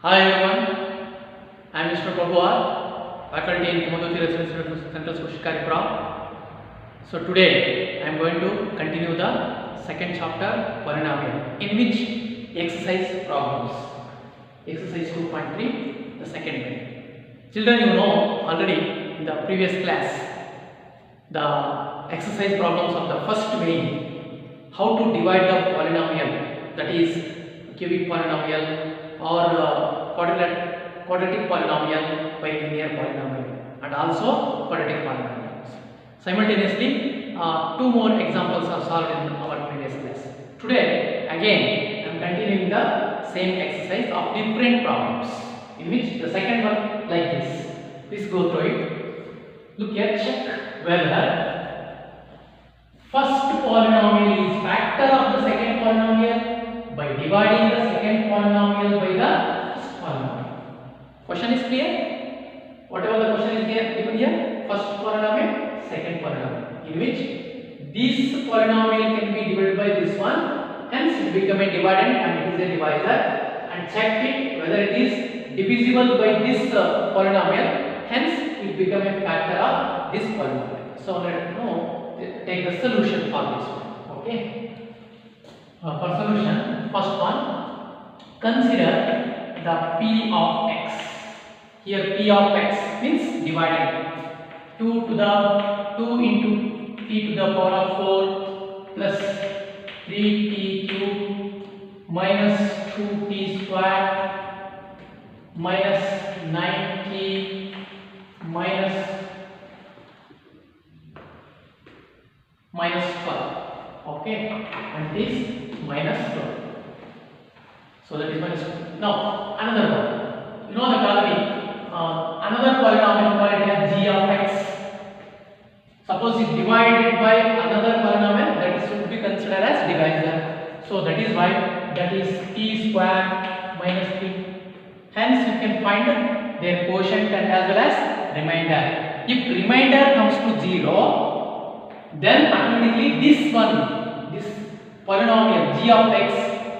Hi everyone, I am Mr. Prabhuar, faculty in Kumudoti Residential Central School Shikaripura. So today I am going to continue the second chapter polynomial, in which exercise problems. Exercise 2.3, the second one. Children, you know already in the previous class the exercise problems of the first main, how to divide the polynomial, that is cubic polynomial or quadratic polynomial by linear polynomial, and also quadratic polynomials. Simultaneously, two more examples are solved in our previous class. Today again I am continuing the same exercise of different problems, in which the second one like this. Please go through it. Look here, check whether first polynomial is factor of the second polynomial by dividing the second polynomial by the first polynomial. Question is clear? Whatever the question is given here, first polynomial, second polynomial, in which this polynomial can be divided by this one, hence it become a dividend and it is a divisor, and check it whether it is divisible by this polynomial, hence it become a factor of this polynomial. So let us know, take the solution for this one. Okay. For solution, first one, consider the p of x. Here p of x means divided 2 into t to the power of 4 plus 3t cube minus 2t square minus 9t minus 12. Okay, and this minus 12. So that is minus 12. Now another one. You know the colony. Another polynomial called as g of x. Suppose it divided by another polynomial, that is should be considered as divisor. So that is why that is t square minus 3. Hence you can find their quotient and as well as remainder. If remainder comes to 0, then automatically this polynomial g of x,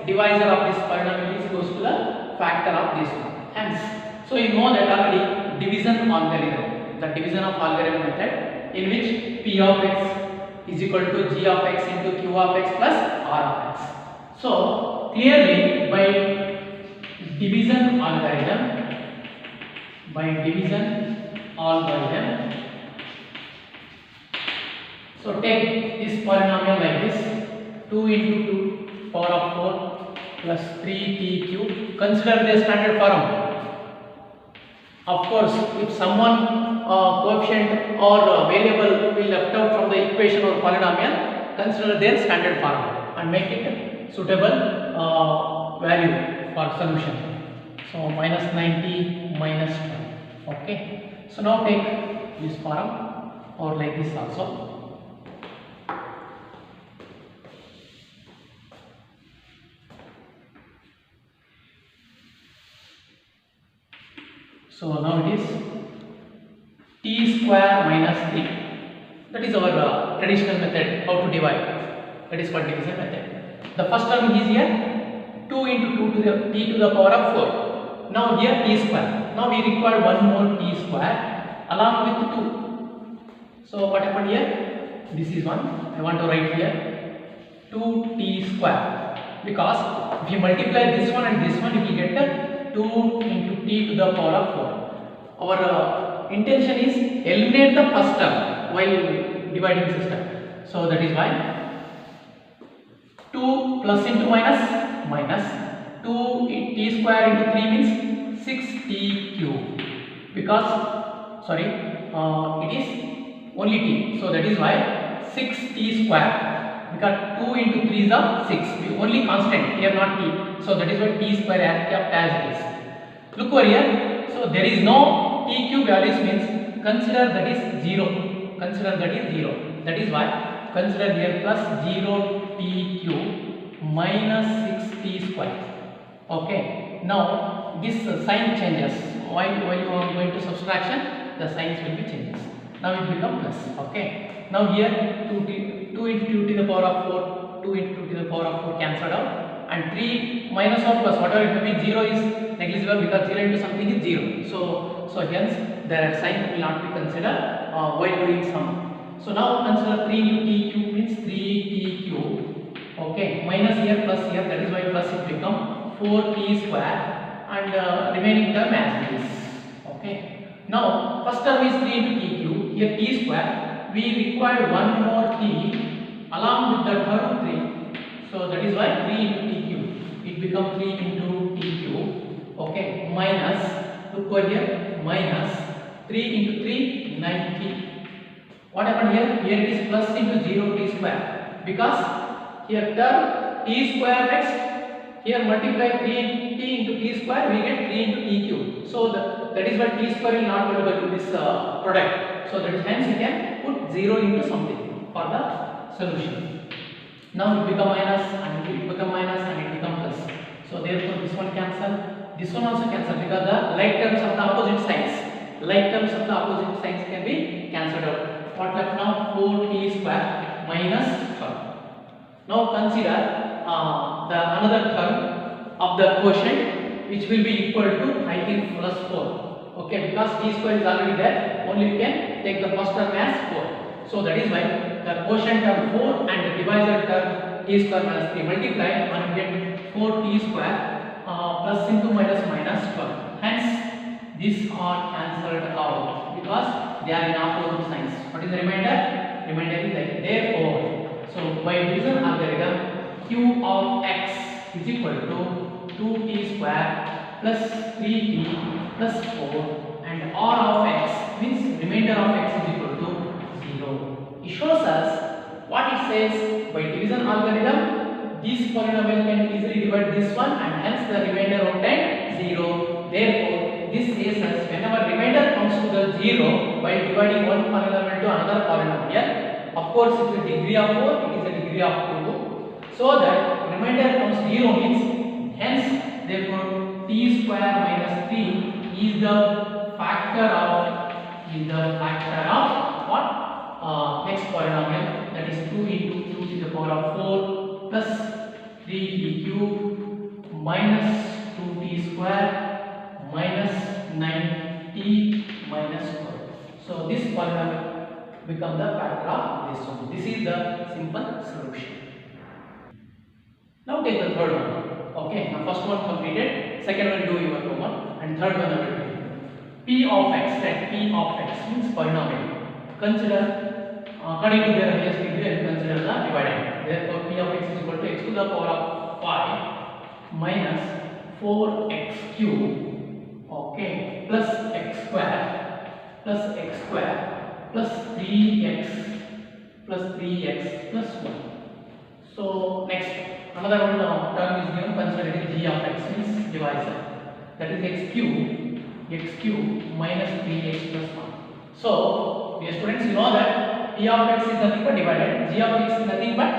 divisor of this polynomial, is goes to the factor of this one. Hence, so you know that already division algorithm, the division of algorithm method, in which p of x is equal to g of x into q of x plus r of x. So clearly by division algorithm, so take this polynomial like this, 2 into 2 power of 4 plus 3t cube. Consider the standard form. Of course, if someone coefficient or variable will left out from the equation or polynomial, consider their standard form and make it suitable value for solution. So minus 90 minus 12. Okay. So now take this form or like this also. So now it is t square minus 3. That is our traditional method how to divide. That is called division method. The first term is here 2 into 2 to the t to the power of 4. Now here t square. Now we require one more t square along with 2. So what happened here? This is one. I want to write here 2t square, because if you multiply this one and this one, you will get 2 into t to the power of 4. Our intention is eliminate the first term while dividing system. So that is why 2 plus into minus 2 t square into 3 means 6t cube, because it is only t. So that is why 6t square, because 2 into 3 is a 6. We only constant here, not t. So that is why t square is kept as it is. Look over here. So there is no t cube values means consider that is 0. Consider that is 0. That is why consider here plus 0 t cube minus 6t square. Okay. Now this sign changes. While you are going to subtraction, the signs will be changes. Now it becomes plus. Okay. Now here 2 into 2 to the power of 4, 2 into 2 to the power of 4 cancelled out. and 3 minus or plus whatever it may be, 0 is negligible because 0 into something is 0. So hence their sign will not be considered while doing sum. So now consider 3 into t cube means 3t cube. Okay, minus here plus here, that is why plus it become 4t square, and remaining term as this. Okay. Now first term is 3 into t cube. Here t square. We require one more t along with the term 3. So that is why 3 into t cube. It becomes 3 into t cube. Okay. Minus, look over here, minus 3 into 3, 9t. What happened here? Here it is plus into 0 t square. Because here term t square next, here multiply 3t into t square, we get 3 into t cube. So that is why t square will not be able to this product. So that is hence you can put 0 into something for the solution. Now it become minus and it become minus and it become plus. So therefore this one cancel, this one also cancel because the like terms of the opposite signs, like terms of the opposite signs can be cancelled out. What left now? 4t square minus 12. Now consider the another term of the quotient which will be equal to I think plus 4. Okay, because t square is already there, only you can take the first term as 4. So that is why the quotient term 4 and the divisor term t square minus 3 multiply and get 4t square plus into minus minus 12. Hence these are cancelled out because they are in opposite signs. What is the remainder? Remainder is like therefore. So by division algorithm, q of x is equal to 2t square plus 3t plus 4, and r of x means remainder of x is equal to 0. It shows us what it says by division algorithm. This polynomial can easily divide this one, and hence the remainder obtained 0. Therefore, this says us whenever remainder comes to the 0 by dividing one polynomial to another polynomial, of course it is a degree of 4, it is a degree of 2. So that remainder comes 0 means hence therefore t square minus 3 is the factor of what? Next polynomial, that is 2 into 2 to the power of 4 plus 3t cube minus 2t square minus 9t minus 4. So this polynomial become the factor of this one. This is the simple solution. Now take the third one. Okay, now first one completed, second one do your homework, and third one I will do. P of x, that P of x means polynomial. Consider according to their highest degree and consider the dividend. Therefore P of x is equal to x to the power of 5 minus 4x cube, okay, plus x square plus 3x plus 1. So next another one term is given, consider it is g of x means divisor, that is x cube minus 3x plus 1. So dear students, you know that p of x is nothing but dividend, g of x is nothing but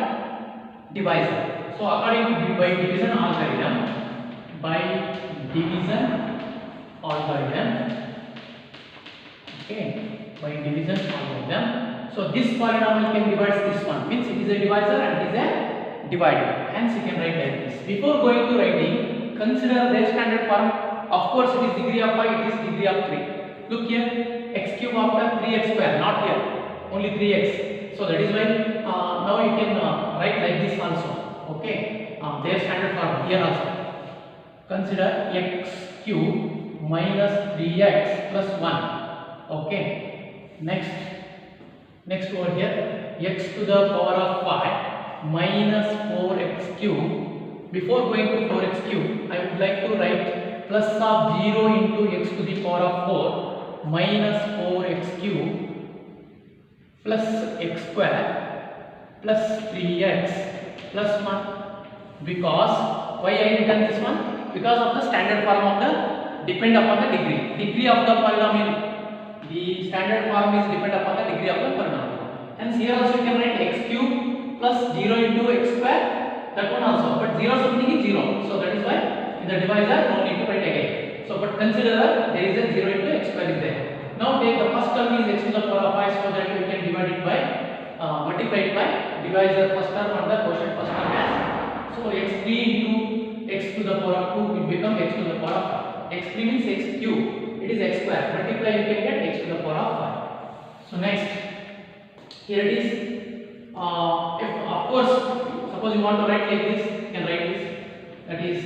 divisor. So according to by division algorithm, okay, by division algorithm, so this polynomial can divide this one, means it is a divisor and it is a divider. Hence you can write like this. Before going to writing, consider their standard form. Of course it is degree of 5, it is degree of 3. Look here, x cube after 3x square, not here, only 3x. So that is why now you can write like this also. Okay, their standard form here also. Consider x cube minus 3x plus 1. Okay, next over here, x to the power of 5 minus 4x cube. Before going to 4x cube, I would like to write plus of 0 into x to the power of 4 minus 4x cube plus x square plus 3x plus 1. Because why I have done this one? Because of the standard form of the depend upon the degree of the polynomial. The standard form is depend upon the degree of the polynomial. Hence here also you can write x cube plus 0 into x square, that one also, but 0 something is 0. So that is why in the divisor no need to write again. So but consider that there is a 0 into x square is there. Now take the first term is x to the power of 5, so that you can divide it by multiply it by divisor first term or the quotient first term as. So x3 into x to the power of 2 will become x to the power of 5. x3 means x cube. It is x square. Multiply, you can get x to the power of 5. So next, here it is. If of course, suppose you want to write like this, you can write this. That is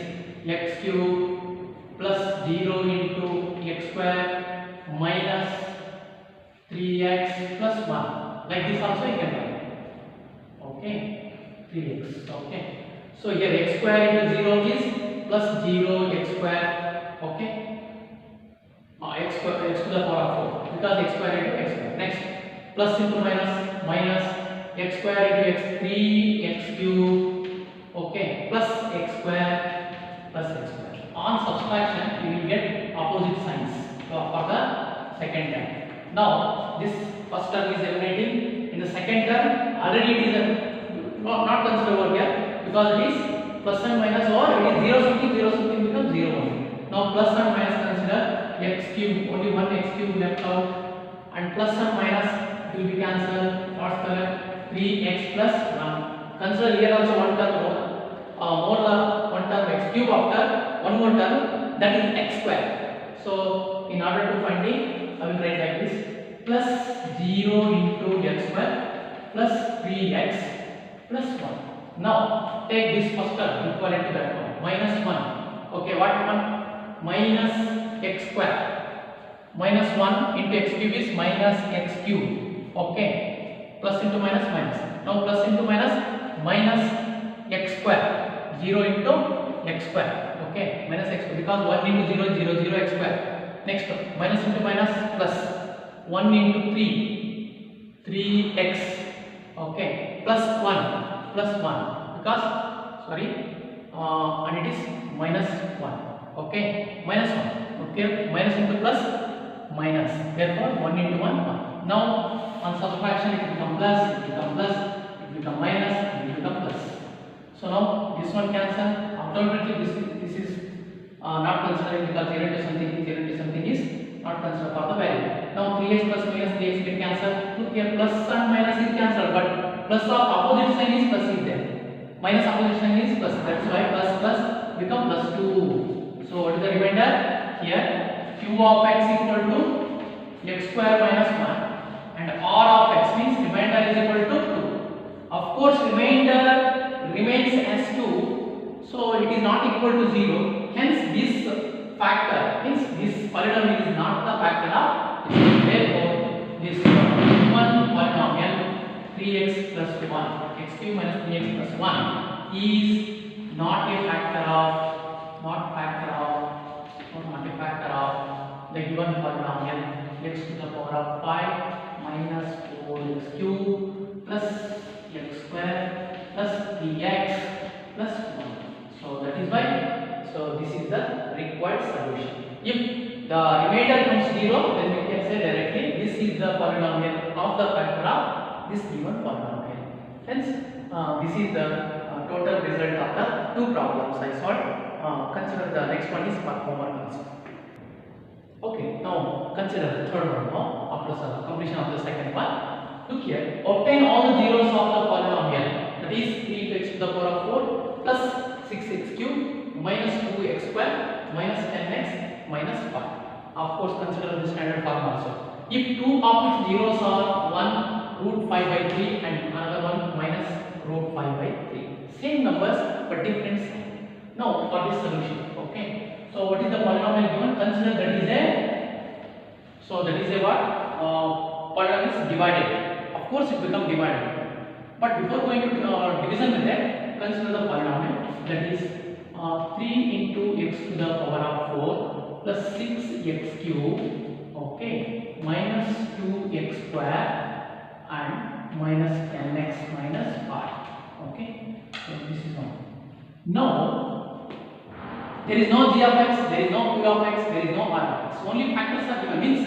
x cube plus 0 into x square minus 3x plus 1. Like this also you can write. Okay, 3x. Okay. So here x square into 0 is plus 0 x square. Okay. X to the power of 4 because x square into x square. Next, plus into minus x square into x 3x cube. Okay, plus x square plus x square. On subtraction, you will get opposite signs for the second term. Now, this first term is eliminating. In the second term, already it is not considered over here because it is plus and minus, or it is 0 something becomes 0 only. Now plus and minus consider x cube, only one x cube left out, and plus and minus will be cancelled. What's the 3x plus 1. Consider here also one term more one term x cube after one more term, that is x square. So in order to find it, I will write like this: plus 0 into x square plus 3x plus 1. Now take this first term equivalent to that one, minus 1. Okay, what happened? Minus x square. Minus 1 into x cube is minus x cube. Okay, plus into minus minus. Now plus into minus x square. 0 into x square. Okay, minus x square because 1 into 0 is 0 x square. Next, minus into minus plus 1 into 3x. Okay, plus 1 because and it is minus 1. Okay, minus 1. Okay, minus into plus minus. Therefore, 1 into 1 1. Now on subtraction, it will become plus, it will become plus, it will become minus, it will become plus. So now this one cancel. Automatically this is not considering because 0 into something is not considered for the value. Now 3x plus minus 3x get cancelled. Look here, plus and minus is cancelled, but plus of opposite sign is plus is there. Minus opposite sign is plus. That's why plus become plus 2. So what is the remainder? Here q of x equal to x square minus 1 and r of x means remainder is equal to 2. Of course remainder remains as 2, so it is not equal to 0. Hence this factor means this polynomial is not the factor of this. Therefore this one polynomial 3x plus 1 x cube minus 3x plus 1 is not a factor of the given polynomial x to the power of 5 minus 4x cube plus x square plus 3x plus 1. So that is why, so this is the required solution. If the remainder comes 0, then we can say directly this is the polynomial of the factor of this given polynomial. Hence this is the total result of the two problems I solved. Consider the next one is homework also. Okay, now consider the third one now after the completion of the second one. Look here, obtain all the zeros of the polynomial, that is 3x to the power of 4 plus 6x cube minus 2x square minus 10x minus 5. Of course consider the standard form also. If two of its zeros are one root 5 by 3 and another one minus root 5 by 3, same numbers but different sign. Now for this solution, okay, so what is the polynomial given? Consider that is a what? Polynomial is divided. Of course it becomes divided, but before going to division method, consider the polynomial, that is 3 into x to the power of 4 plus 6x cube, okay, minus 2x square and minus 10x minus 5. Okay, so this is one. Now there is no g of x, there is no q of x, there is no r of x. Only factors are given, means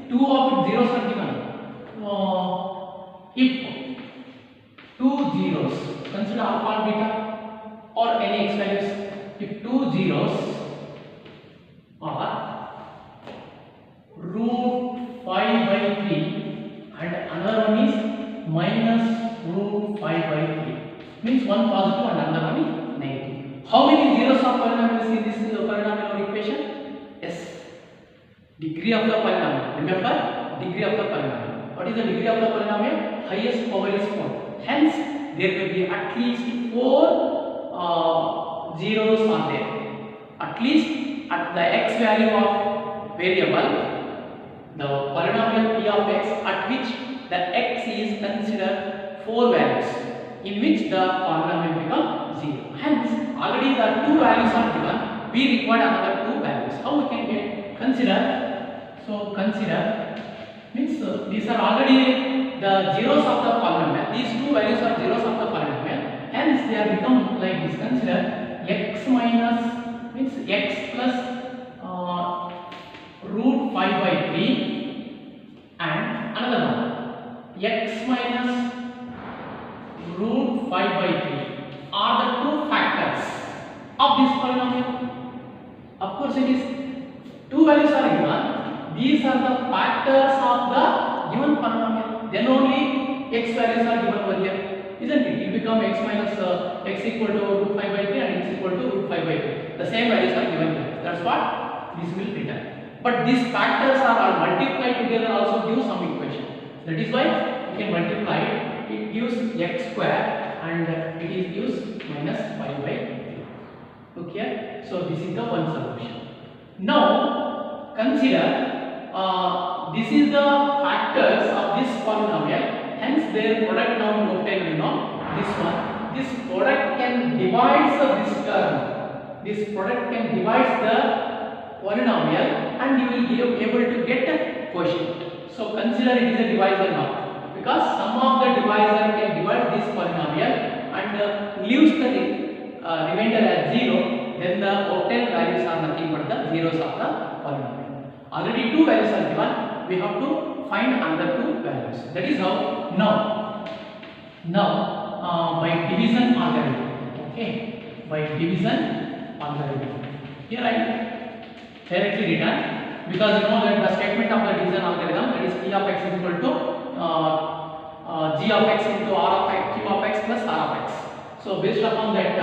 two of its zeros are given. If two zeros, consider alpha and beta or any x values. If two zeros are root 5 by 3 and another one is minus root 5 by 3, means one positive and another one is negative. Degree of the polynomial. Remember, degree of the polynomial. What is the degree of the polynomial? Highest power is 4. Hence, there will be at least 4 zeros are there. At least at the x value of variable, the polynomial p of x at which the x is considered 4 values, in which the polynomial becomes 0. Hence, already the 2 values are given. We require another 2 values. How we can get? Consider. So consider means these are already the zeros of the polynomial. These 2 values are zeros of the polynomial. Hence, they are become like this. Consider x minus means x plus root 5 by 3 and another one x minus root 5 by 3 are the 2 factors of this polynomial. Of course, it is 2 values are given. These are the factors of the given polynomial. Then only x values are given over here, isn't it? It become x minus x equal to root 5 by 3 and x equal to root 5 by 3. The same values are given here. That's what this will return. But these factors are multiplied together also give some equation. That is why we can multiply it. It gives x square and it is gives minus 5 by 3. Okay. So this is the one solution. Now consider this is the factors of this polynomial. Hence their product now obtained. You know this one. This product can divide this term. This product can divide the polynomial, and you will be able to get a quotient. So consider it is a divisor now, because sum of the divisor can divide this polynomial and leaves the remainder as 0. Then the obtained values are nothing but the zeros of the polynomial. Already 2 values are given. We have to find another 2 values. That is how now by division algorithm. Okay, by division algorithm. Here I directly written, because you know that the statement of the division algorithm, that is p of x is equal to g of x into r of x, q of x plus r of x. So based upon that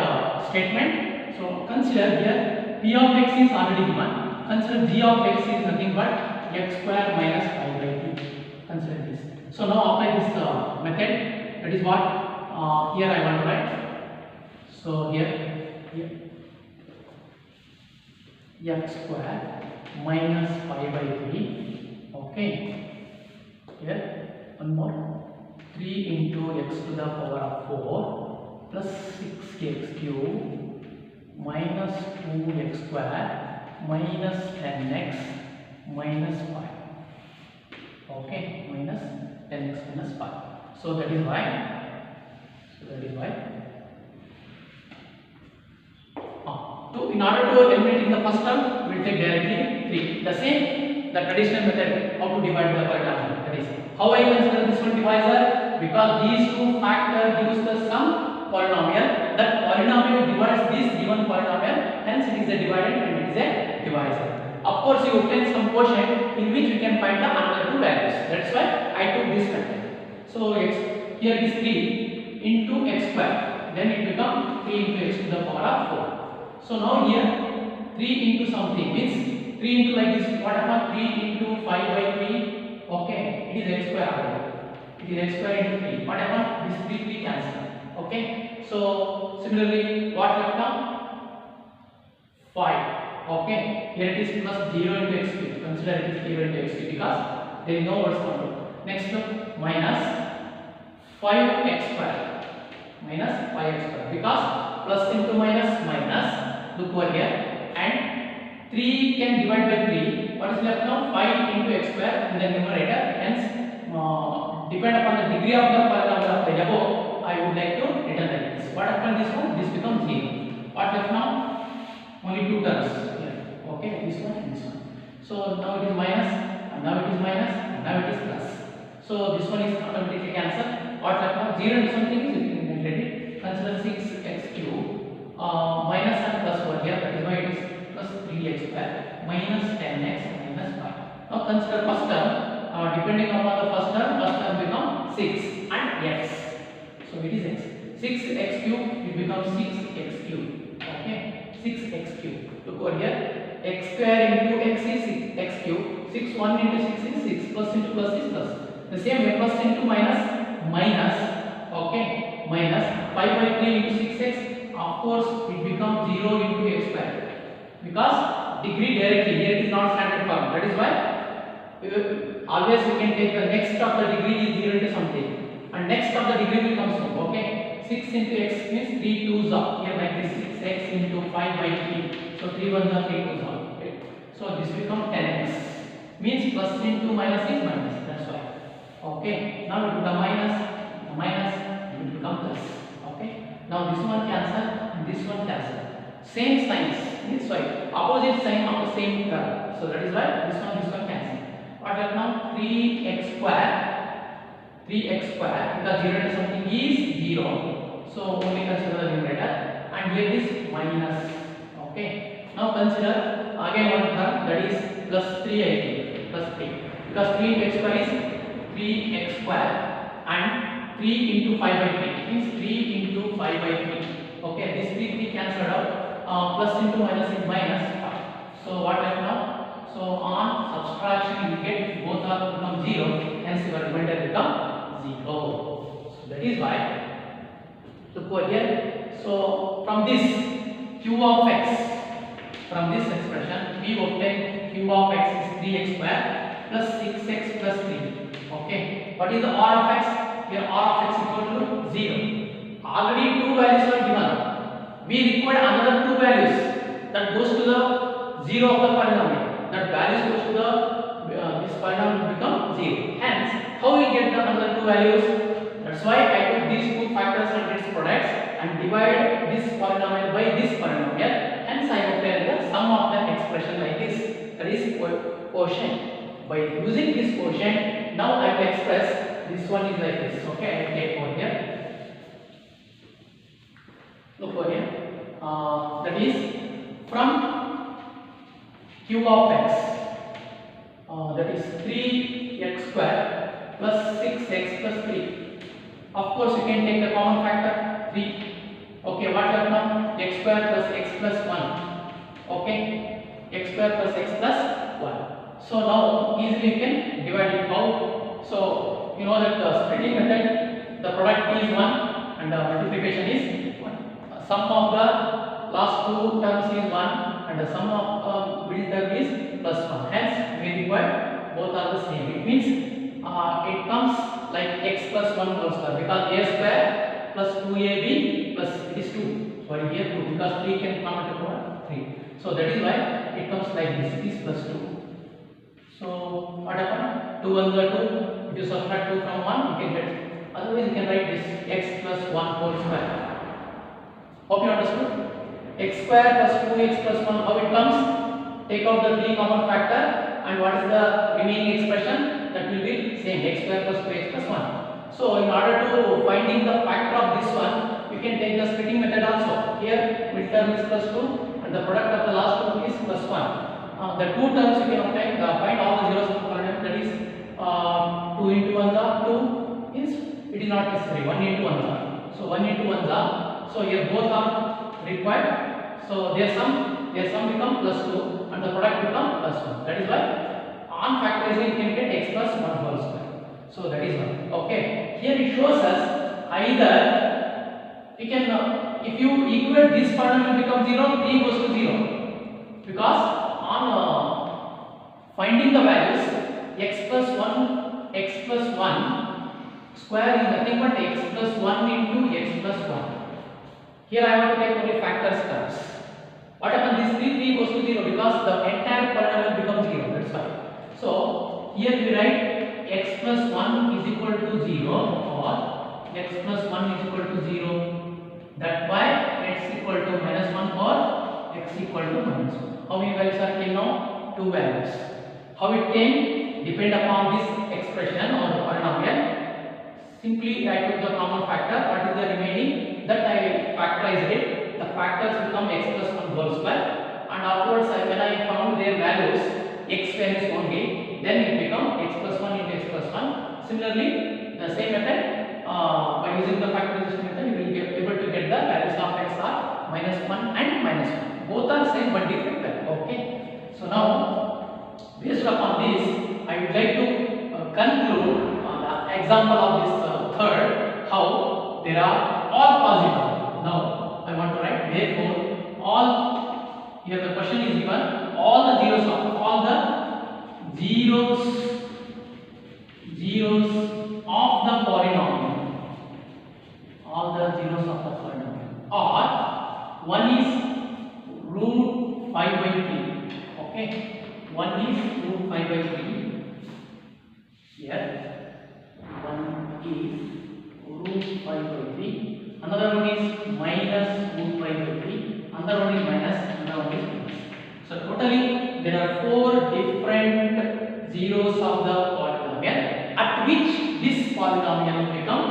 statement, so consider here p of x is already given. Consider g of x is nothing but x square minus 5 by 3. Consider this. So now apply this method. That is what here I want to write. So here x square minus 5 by 3. Okay. Here one more. 3 into x to the power of 4 plus 6x cube minus 2x square minus 10x minus 5. Okay, minus 10x minus 5. So that is why. In order to eliminate in the first term, we will take directly 3. The same, the traditional method how to divide the polynomial. That is how I consider this one divisor, because these 2 factors gives the sum polynomial. That polynomial divides this given polynomial. Hence, it is a dividend and it is a divisor. Of course, you obtain some quotient in which we can find the another 2 values. That's why I took this method. So here it is 3 into x square. Then it becomes 3 into x to the power of 4. So now here 3 into something means 3 into like this. What happened? 3 into 5 by 3. Okay, it is x square. It is x square into 3. What happened? This 3 cancel. Okay. So similarly, what left now? 5. Okay. Here it is plus 0 into x cube. Consider it is 0 into x cube because there is no words control. Next minus 5x square. Minus 5x square because plus into minus minus. Look over here, and 3 can divide by 3. What is left now? 5 into x square in the numerator. Hence, depend upon the degree of the polynomial of the above, I would like to return like this. What happened this one? This becomes 0. What left now? Only 2 terms here. Okay, this one and this one. So now it is minus, and now it is minus, and now it is plus. So this one is automatically cancelled. What left now? 0 and something is integrated. Consider 6x cube. Minus and plus over here, that is why it is plus 3x square minus 10x minus 5. Now consider first term, depending upon the first term becomes 6 and x. So it is x. 6x cube, it becomes 6x cube. Okay, 6x cube. Look over here, x square into x is 6x cube. same way, plus into minus, minus, okay, minus 5 by 3 into 6x, of course it becomes 0 into x square, because degree directly here is not standard form. That is why always we can take the next of the degree is 0 into something, and next of the degree will come so, okay. 6 into x means 3 2s are here, like this 6x into 5 by 3, so 3 1s are 3 2s are, okay. So this becomes 10x, means plus into minus is minus, that's why, okay. Now the minus it will become plus, okay. Now this one cancel and this one cancel, same signs, this way opposite sign of the same term, so that is why this one cancel. What happens now? 3x square, because 0 into something is 0, so only consider the numerator, and here is minus, okay. Now consider again one term, that is plus 3, I think, plus 3, because 3 into x square is 3x square, and 3 into 5 by 3 means 3 into 5 by 3, okay. This 3 cancelled out, plus into minus is minus, so what happens now? So on subtraction you get both are become 0, hence your remainder become 0. So that is why, look over here. So from this q of x, from this expression we obtain q of x is 3x square plus 6x plus 3. Okay. What is the r of x? Here r of x equal to 0. Already two values are given. We require another two values that goes to the 0 of the polynomial. That values goes to the this polynomial become 0. Hence, how we get the another two values? That's why I took these two factors and its products and divide this polynomial by this polynomial. Hence, I obtain the sum of the expression like this. That is quotient. By using this quotient, now I will express this one is like this. Okay, I will take over here. Look over here. That is from q of x, that is 3x square plus 6x plus 3. Of course, you can take the common factor 3. Okay, what happens now? X square plus x plus 1. Okay, x square plus x plus 1. So now easily you can divide it out. So you know that the splitting method, the product is 1 and the multiplication is 1. Sum of the last two terms is 1. And the sum of middle term is plus 1. Hence, we require both are the same. It means it comes like x plus 1 whole square, because a square plus 2ab plus it is 2. Sorry, here 2, because 3 can come into power 3. So that is why it comes like this. It is plus 2. So what happened? 2 ones are 2. If you subtract 2 from 1, you can get. Otherwise, you can write this x plus 1 whole square. Hope you understood. X square plus 2x plus 1, how it comes? Take out the 3 common factor, and what is the remaining expression? That will be same, x square plus 2x plus 1. So in order to finding the factor of this one, you can take the splitting method also. Here midterm is plus 2 and the product of the last two is plus 1. The two terms you can obtain, find all the zeros of the polynomial, that is 2 into 1 are 2 is, it is not necessary, 1 into 1 are. So 1 into 1 are, so here both are required. So their sum become plus 2 and the product become plus 1. That is why on factorizing you can get x plus 1 whole square. So that is one. Okay. Here it shows us either you can if you equate this polynomial become 0, 3 goes to 0. Because on finding the values x plus 1 square is nothing but x plus 1 into x plus 1. Here I want to take only factors terms. What happens? This 3 goes to 0 because the entire polynomial becomes 0. That's why. So here we write x plus 1 is equal to 0 or x plus 1 is equal to 0. That why x equal to minus 1 or x equal to minus 1. How many values are came now? 2 values. How it came? Depend upon this expression or polynomial. Simply I took the common factor. What is the remaining? That I factorized it. The factors become x plus 1 whole square. And afterwards, when I found their values, x values only, then it becomes x plus 1 into x plus 1. Similarly, the same method, by using the factorization method, you will be able to get the values of x are minus 1 and minus 1. Both are same but different value. Okay. So now, based upon this, I would like to conclude example of this third, how there are all possible. Now I want to write therefore all, here the question is given all the zeros of the polynomial, all the zeros of the polynomial, or one is root 5 by 3. Okay, one is root 5 by 3. Here, one is root 5 by 3. Another one is minus root 5 by 3. Another one is minus. Another one is minus. So totally there are 4 different zeros of the polynomial at which this polynomial will become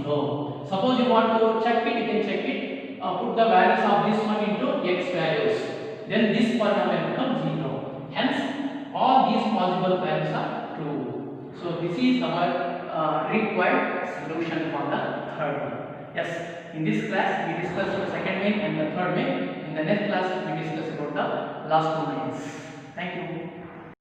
0. Suppose you want to check it, you can check it. Put the values of this one into x values. Then this polynomial becomes 0. Hence, all these possible values are true. So this is our required solution for the third one. Yes, in this class we discussed the second main and the third main. In the next class we discuss about the last two mains. Thank you.